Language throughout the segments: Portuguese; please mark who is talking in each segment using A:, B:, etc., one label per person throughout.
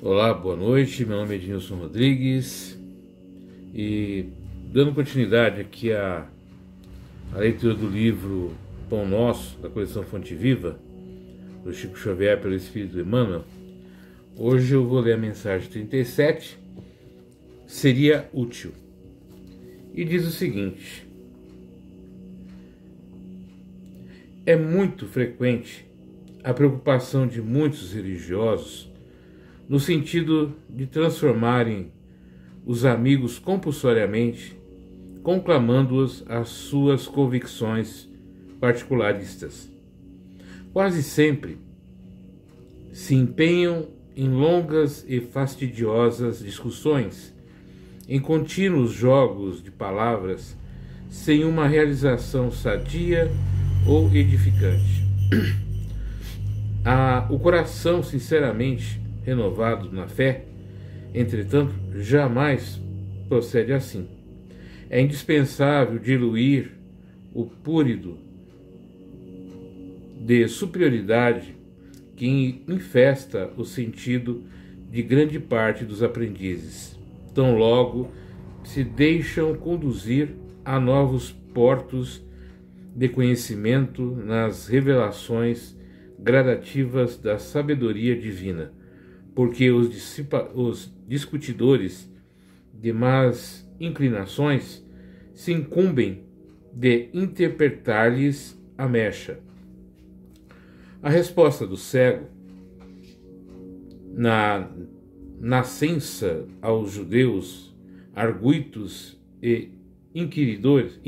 A: Olá, boa noite, meu nome é Ednilson Rodrigues e dando continuidade aqui à leitura do livro Pão Nosso, da coleção Fonte Viva, do Chico Xavier pelo Espírito Emmanuel. Hoje eu vou ler a mensagem 37, seria útil, e diz o seguinte: é muito frequente a preocupação de muitos religiosos no sentido de transformarem os amigos compulsoriamente, conclamando-os às suas convicções particularistas. Quase sempre se empenham em longas e fastidiosas discussões, em contínuos jogos de palavras, sem uma realização sadia ou edificante. O coração sinceramente renovado na fé, entretanto, jamais procede assim. É indispensável diluir o púrido de superioridade que infesta o sentido de grande parte dos aprendizes, tão logo se deixam conduzir a novos portos de conhecimento nas revelações gradativas da sabedoria divina, porque os discutidores de más inclinações se incumbem de interpretar-lhes a mecha. A resposta do cego, na nascença aos judeus, arguitos e inquiridores,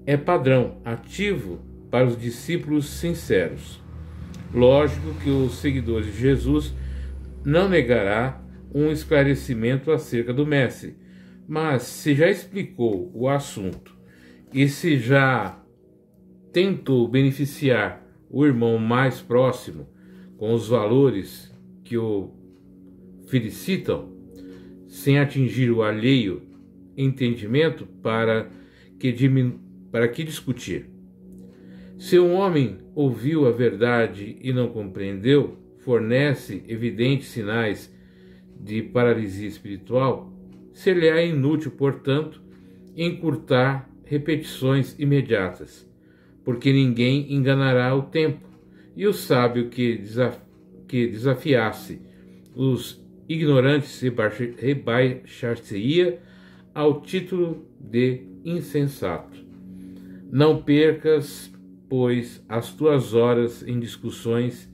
A: é padrão ativo para os discípulos sinceros. Lógico que os seguidores de Jesus não negará um esclarecimento acerca do Mestre, mas se já explicou o assunto e se já tentou beneficiar o irmão mais próximo com os valores que o felicitam, sem atingir o alheio entendimento, para que discutir? Se um homem ouviu a verdade e não compreendeu, fornece evidentes sinais de paralisia espiritual, ser-lhe-á inútil, portanto, encurtar repetições imediatas, porque ninguém enganará o tempo, e o sábio que desafiasse os ignorantes rebaixar-se-ia ao título de insensato. Não percas, pois, as tuas horas em discussões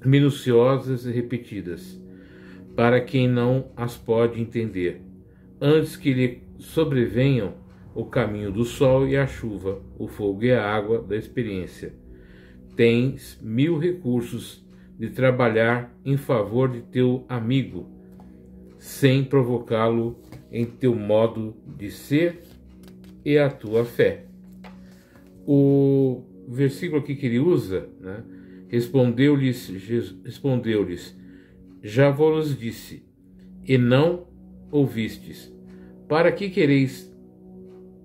A: minuciosas e repetidas, para quem não as pode entender, antes que lhe sobrevenham o caminho do sol e a chuva, o fogo e a água da experiência. Tens 1000 recursos de trabalhar em favor de teu amigo, sem provocá-lo em teu modo de ser e a tua fé. O versículo aqui que ele usa, né? Respondeu-lhes, já vos disse, e não ouvistes. Para que quereis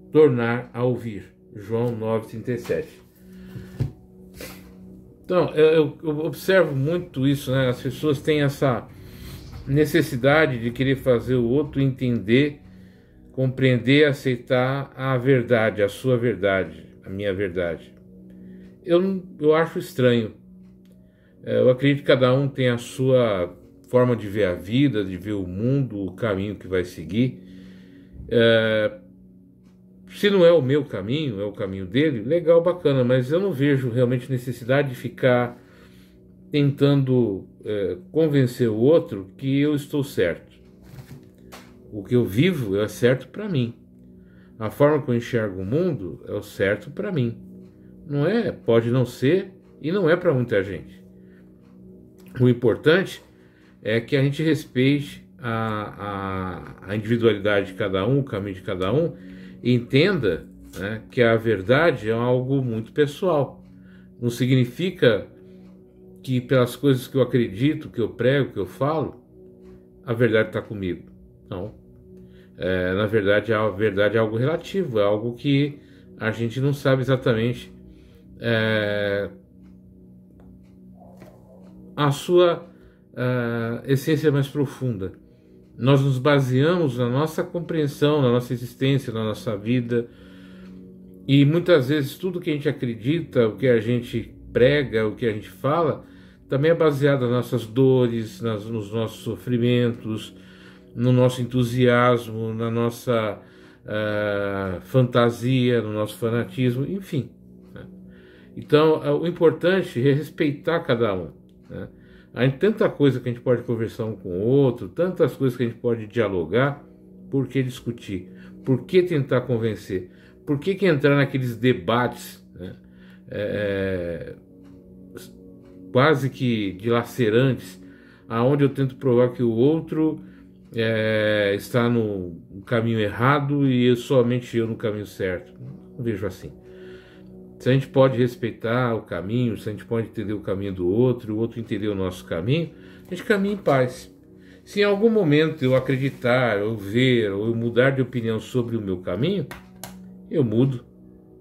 A: tornar a ouvir? João 9,37. Então, eu observo muito isso, né? As pessoas têm essa necessidade de querer fazer o outro entender, compreender, aceitar a verdade, a sua verdade, a minha verdade. Eu acho estranho. Eu acredito que cada um tem a sua forma de ver a vida, de ver o mundo, o caminho que vai seguir. Se não é o meu caminho, é o caminho dele, legal, bacana, mas eu não vejo realmente necessidade de ficar tentando convencer o outro que eu estou certo. O que eu vivo é certo para mim. A forma que eu enxergo o mundo é o certo para mim. Não é, pode não ser e não é para muita gente. O importante é que a gente respeite a individualidade de cada um, o caminho de cada um, e entenda, né, que a verdade é algo muito pessoal. Não significa que pelas coisas que eu acredito, que eu prego, que eu falo, a verdade está comigo. Não. Na verdade, a verdade é algo relativo, é algo que a gente não sabe exatamente a sua essência mais profunda. Nós nos baseamos na nossa compreensão, na nossa existência, na nossa vida, e muitas vezes tudo que a gente acredita, o que a gente prega, o que a gente fala, também é baseado nas nossas dores, nos nossos sofrimentos, no nosso entusiasmo, na nossa fantasia, no nosso fanatismo, enfim. Né? Então, o importante é respeitar cada um. Né? Há tanta coisa que a gente pode conversar um com o outro, tantas coisas que a gente pode dialogar, por que discutir? Por que tentar convencer? Por que entrar naqueles debates, né? Quase que dilacerantes, aonde eu tento provar que o outro está no caminho errado e somente eu no caminho certo? Não vejo assim. Se a gente pode respeitar o caminho, se a gente pode entender o caminho do outro, o outro entender o nosso caminho, a gente caminha em paz. Se em algum momento eu acreditar, ou ver, ou eu mudar de opinião sobre o meu caminho, eu mudo.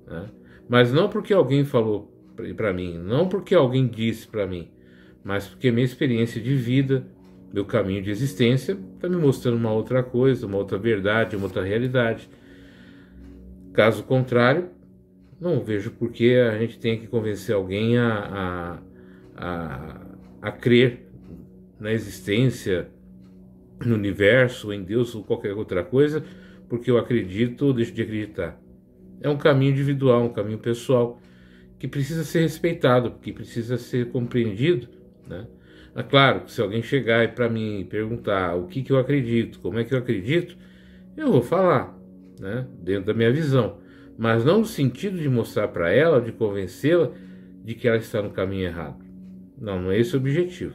A: Né? Mas não porque alguém falou para mim, não porque alguém disse para mim, mas porque minha experiência de vida, meu caminho de existência, está me mostrando uma outra coisa, uma outra verdade, uma outra realidade. Caso contrário, não vejo por que a gente tem que convencer alguém a crer na existência, no universo, em Deus ou qualquer outra coisa, porque eu acredito ou deixo de acreditar. É um caminho individual, um caminho pessoal, que precisa ser respeitado, que precisa ser compreendido. Né? É claro que se alguém chegar para mim perguntar o que eu acredito, como é que eu acredito, eu vou falar, né? Dentro da minha visão. Mas não no sentido de mostrar para ela, de convencê-la de que ela está no caminho errado. Não é esse o objetivo.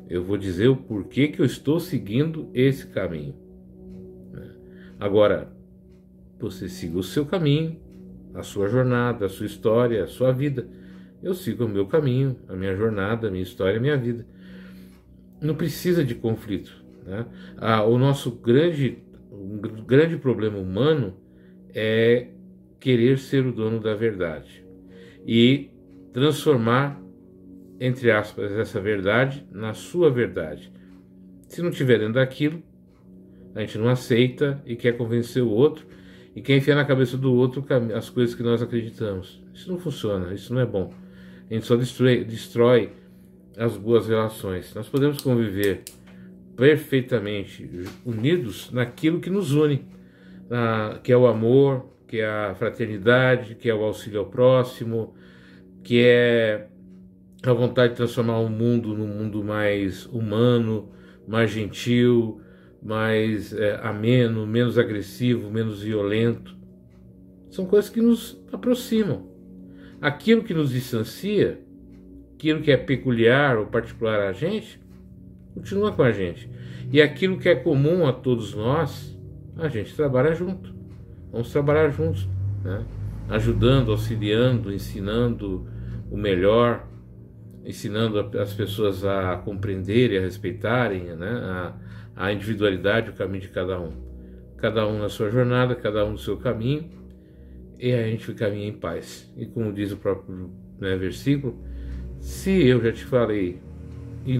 A: Eu vou dizer o porquê que eu estou seguindo esse caminho. Agora, você siga o seu caminho, a sua jornada, a sua história, a sua vida. Eu sigo o meu caminho, a minha jornada, a minha história, a minha vida. Não precisa de conflito. Né? O nosso grande problema humano é querer ser o dono da verdade e transformar, entre aspas, essa verdade na sua verdade. Se não tiver dentro daquilo, a gente não aceita e quer convencer o outro e quer enfiar na cabeça do outro as coisas que nós acreditamos. Isso não funciona, isso não é bom. A gente só destrói as boas relações. Nós podemos conviver perfeitamente unidos naquilo que nos une, que é o amor, que é a fraternidade, que é o auxílio ao próximo, que é a vontade de transformar o mundo num mundo mais humano, mais gentil, mais ameno, menos agressivo, menos violento. São coisas que nos aproximam. Aquilo que nos distancia, aquilo que é peculiar ou particular a gente, continua com a gente. E aquilo que é comum a todos nós, a gente trabalha junto. Vamos trabalhar juntos, né? Ajudando, auxiliando, ensinando o melhor, ensinando as pessoas a compreenderem, a respeitarem, né? A individualidade, o caminho de cada um. Cada um na sua jornada, cada um no seu caminho, e a gente caminha em paz. E como diz o próprio, né, versículo, se eu já te falei e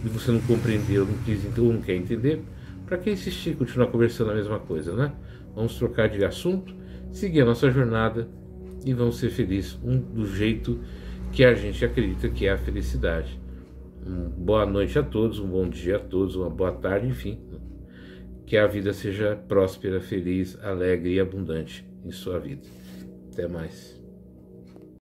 A: você não compreendeu, não quis ou não quer entender, para que insistir e continuar conversando a mesma coisa, né? Vamos trocar de assunto, seguir a nossa jornada e vamos ser felizes, do jeito que a gente acredita que é a felicidade. Boa noite a todos, um bom dia a todos, uma boa tarde, enfim. Que a vida seja próspera, feliz, alegre e abundante em sua vida. Até mais.